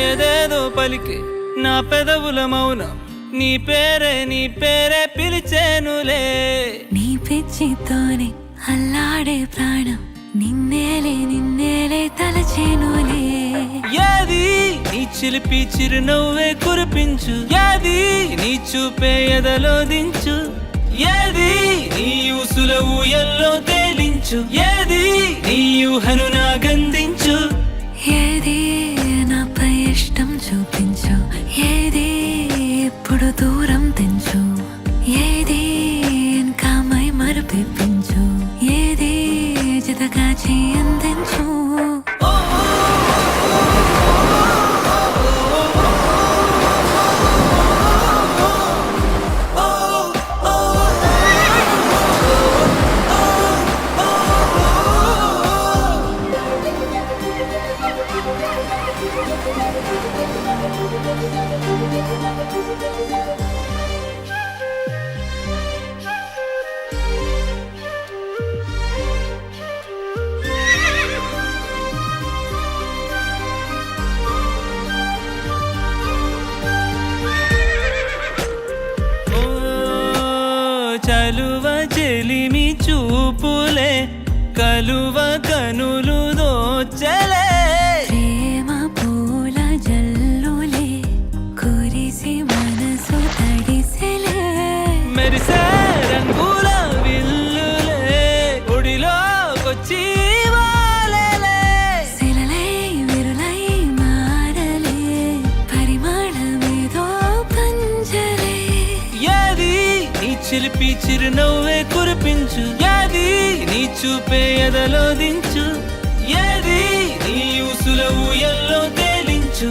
ఏదేదో పలికే నా పెదవుల మౌనం నీ పేరే పిలిచేనులే. నీ పిచ్చితోనే అల్లాడే ప్రాణం నిన్నేలే తలచేనులే. ఏది నీ చిలిపి చిరునవ్వే కురిపించు, ఏది నీ చూపే ఎదలో దించు, ఏది నీ ఊసుల ఊయల్లో తేలించు, ఏది నీ ఊహను నాగందించు. ఏది నాపై ఇష్టం చూపించు, ఏది ఇప్పుడు దూరం తెంచు, ఏది ఇంకా మై మరుపించు, ఏది జతగా అందించు. చలువ చెలిమి చూపులే కలువ కనులు దోచలే. ప్రేమ పూల జల్లులే కురిసి మనసు తడిసెలే. మెరిసే రంగుల విల్లులే ఒడిలోకొచ్చి వాలెలే. శిలలై విరులై మారలే పరిమాణమేదో పంజలే. ఏది నీ చిలిపి చిరునవ్వే కురిపించు, ఏది నీ చూపే ఎదలో దించు, ఏది నీ ఊసుల ఊయల్లో తేలించు.